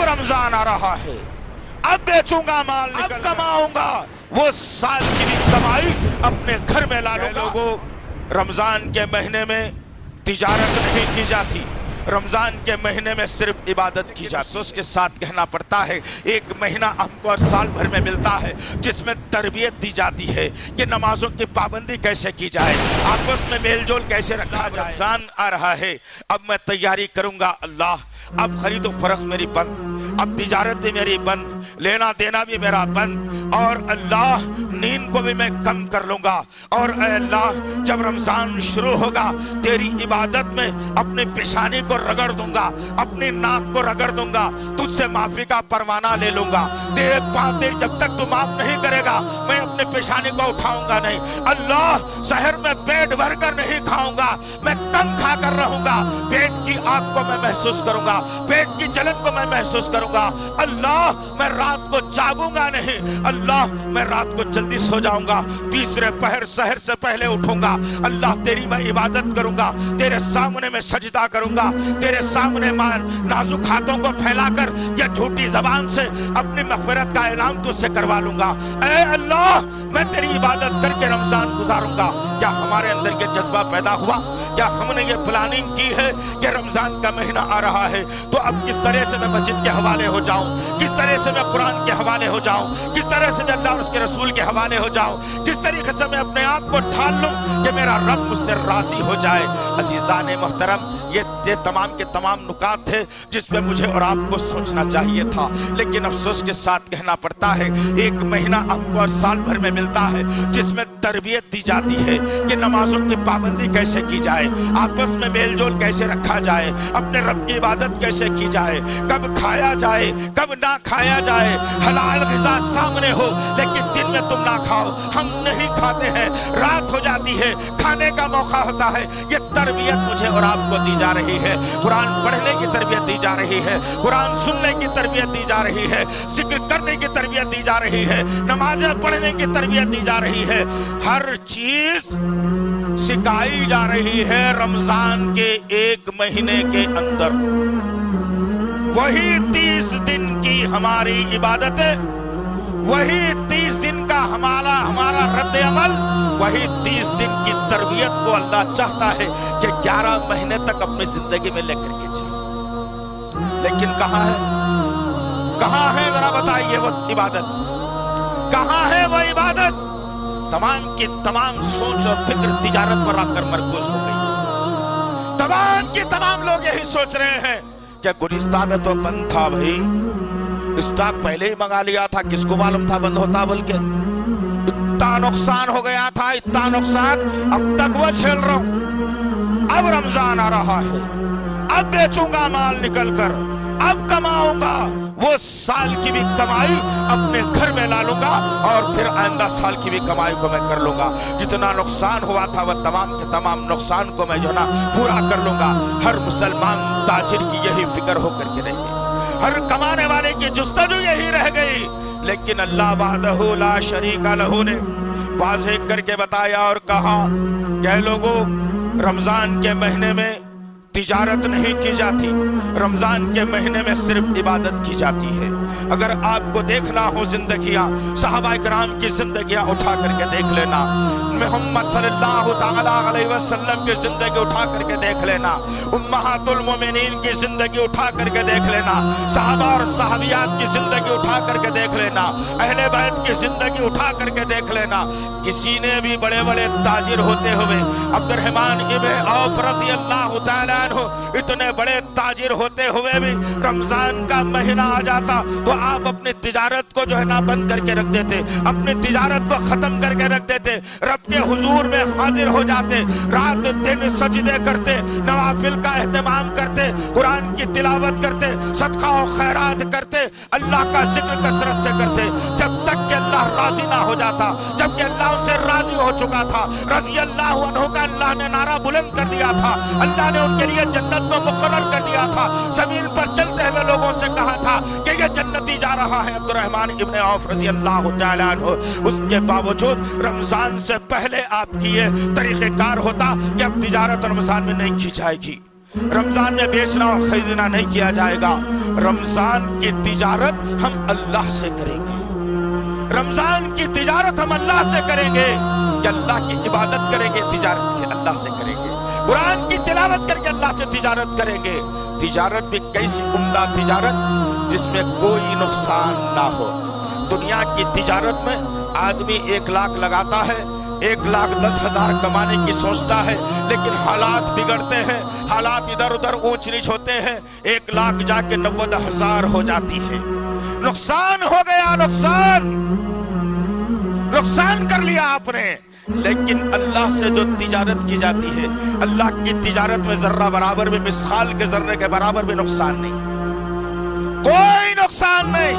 रमजान आ रहा है, अब बेचूंगा माल, अब कमाऊंगा वो साल की भी कमाई अपने घर में ला लूंगा। लोगों, रमजान के महीने में तिजारत नहीं की जाती, रमजान के महीने में सिर्फ इबादत की जाती है। उसके साथ कहना पड़ता है, एक महीना हमको हर साल भर में मिलता है जिसमें तरबियत दी जाती है कि नमाजों की पाबंदी कैसे की जाए, आपस में मेलजोल कैसे रखा जाए। रमजान आ रहा है, अब मैं तैयारी करूंगा अल्लाह, अब खरीदो फरोख्त मेरी बंद, अब तिजारत भी मेरी बंद, लेना देना भी मेरा बंद, और अल्लाह नींद को भी मैं कम कर लूंगा। और अल्लाह जब रमजान शुरू होगा तेरी इबादत में अपने पेशानी को रगड़ दूंगा, अपनी नाक को रगड़ दूंगा, तुझसे माफी का परवाना ले लूंगा। तेरे पाँव जब तक तू माफ नहीं करेगा मैं अपने पेशानी को उठाऊंगा नहीं। अल्लाह शहर में पेट भर कर नहीं खाऊंगा, मैं कम खा कर रहूंगा, पेट की आग को मैं महसूस करूंगा, पेट की जलन को मैं महसूस करूंगा। अल्लाह मैं रात को जागूंगा नहीं, अल्लाह मैं रात को जल्दी सो जाऊंगा, तीसरे पहर सहर से पहले उठूंगा। अल्लाह तेरी मैं इबादत करूंगा, तेरे सामने मैं सजदा करूंगा, तेरे सामने नाजुक हाथों को फैलाकर या झूठी जबान से अपनी मग़फ़िरत का ऐलान तुझसे करवा लूंगा। ऐ अल्लाह मैं तेरी इबादत करके रमजान गुजारूंगा। क्या हमारे अंदर ये जज्बा पैदा हुआ? क्या हमने ये प्लानिंग की है कि रमजान का महीना आ रहा है तो अब किस तरह से मैं मस्जिद के हवाले हो जाऊं, किस तरह से मैं कुरान के हवाले हो जाऊं, किस तरह से मैं अल्लाह और उसके रसूल के हवाले हो जाऊं, किस तरीके से मैं अपने आप को ढाल लूं कि मेरा रब मुझसे राजी हो जाए। अजीज़ान मोहतरम, ये तमाम के तमाम नुकात थे जिसमें मुझे और आपको सोचना चाहिए था, लेकिन अफसोस के साथ कहना पड़ता है एक महीना हमको हर साल भर में मिलता है जिसमें तरबियत दी जाती है कि नमाजों की पाबंदी कैसे की जाए, आपस में मेलजोल कैसे रखा जाए, अपने रब की इबादत कैसे की जाए, कब खाया जाए कब ना खाया जाए, हलाल ग़िज़ा सामने हो लेकिन दिन में तुम ना खाओ। हम नहीं खाते हैं, रात हो जाती है, खाने का मौका होता है। ये तरबियत मुझे और आपको दी जा रही है, कुरान पढ़ने की तरबियत दी जा रही है, कुरान सुनने की तरबियत दी जा रही है, जिक्र करने की तरबियत दी जा रही है, नमाज़ें पढ़ने की तरबियत दी जा रही है, हर चीज सिखाई जा रही है। रमजान के एक महीने के अंदर वही 30 दिन की हमारी इबादत है, वही 30 दिन का हमारा रद्द अमल, वही 30 दिन की तरबियत को अल्लाह चाहता है कि 11 महीने तक अपनी जिंदगी में लेकर के चले। लेकिन कहाँ है जरा बताइए वो इबादत, कहाँ है वो इबादत? तमाम की तमाम सोच और फिक्र तिजारत पर आकर मरकूज हो गई। तमाम के तमाम लोग यही सोच रहे हैं कि गुलिस्तान में तो बंद था भाई, स्टॉक पहले ही मंगा लिया था, किसको मालूम था बंद होता, बल्कि इतना नुकसान हो गया था, इतना नुकसान अब तक वो झेल रहा हूं। अब रमजान आ रहा है, अब बेचूंगा माल निकल कर, अब कमाऊंगा वो साल की भी कमाई अपने घर में ला लूंगा और फिर आइंदा साल की भी कमाई को मैं कर लूंगा। जितना नुकसान हुआ था वह तमाम के तमाम नुकसान को मैं जो ना पूरा कर लूंगा। हर मुसलमान ताजिर की यही फिक्र होकर के रह गई, हर कमाने वाले की जुस्तजू यही रह गई। लेकिन अल्लाह वहदहू ला शरीका लहू ने वाज़ेह करके बताया और कहा कि लोगों, रमजान के महीने में तिजारत नहीं की जाती, रमजान के महीने में सिर्फ इबादत की जाती है। अगर आपको देखना हो जिंदगियां, सहाबाए किराम की जिंदगियां उठा करके देख लेना, मोहम्मद सल्लल्लाहु तआला अलैहि वसल्लम की जिंदगी उठा करके देख लेना, उम्महातुल मोमिनीन की जिंदगी उठा करके देख लेना, सहाबा और सहाबियात की जिंदगी उठा करके देख लेना, अहले बैत की जिंदगी उठा करके देख लेना। किसी ने भी बड़े बड़े ताजिर होते हुए, अब्दुर्रहमान इब्न औफ रज़ी अल्लाह तआला अन्हु इतने बड़े ताजिर होते हुए भी रमजान का महीना आ जाता तो आप अपनी तिजारत को जो है ना बंद करके रख देते, अपनी तिजारत को खत्म करके रख देते, रब के हुजूर में हाजिर हो जाते, रात दिन सजदे करते, नवाफिल का एहतमाम करते, कुरान की तिलावत करते, सदका और खैरात करते, अल्लाह का जिक्र कसरत से करते, जब तक कि अल्लाह राजी ना हो जाता, जबकि अल्लाह उनसे राजी हो चुका था। रज़ी अल्लाह अन्हु का अल्लाह ने नारा बुलंद कर दिया था, अल्लाह ने उनके लिए जन्नत को मुकर्रर कर दिया था, ज़मीन पर चलते हुए लोगों से कहा था कि ये जन्नती जा रहा है अब्दुर्रहमान इब्न औफ रज़ी अल्लाह तआला अन्हु। उसके बावजूद रमजान से पहले आपकी ये तरीक़ेकार होता कि अब तिजारत रमजान में नहीं की जाएगी, رمضان میں بیچنا اور خریدنا نہیں کیا جائے گا. رمضان کی تجارت ہم اللہ سے کریں گے. رمضان کی تجارت ہم اللہ سے کریں گے کہ اللہ کی عبادت کریں گے, تجارت سے اللہ سے کریں گے. قرآن کی تلاوت کر کے اللہ سے تجارت کریں گے. تجارت بھی کیسی عمدہ تجارت جس میں کوئی نقصان نہ ہو. دنیا کی تجارت میں آدمی 1 لاکھ لگاتا ہے, 1,10,000 کمانے کی سوچتا ہے, لیکن حالات بگڑتے ہیں, حالات ادھر ادھر اونچ نیچ ہوتے ہیں, 1 لاکھ جا کے 90,000 ہو جاتی ہے. نقصان ہو گیا, نقصان کر لیا آپ نے. لیکن اللہ سے جو تجارت کی جاتی ہے, اللہ کی تجارت میں ذرہ برابر بھی, مثقال کے ذرے کے برابر بھی نقصان نہیں, کوئی نقصان نہیں.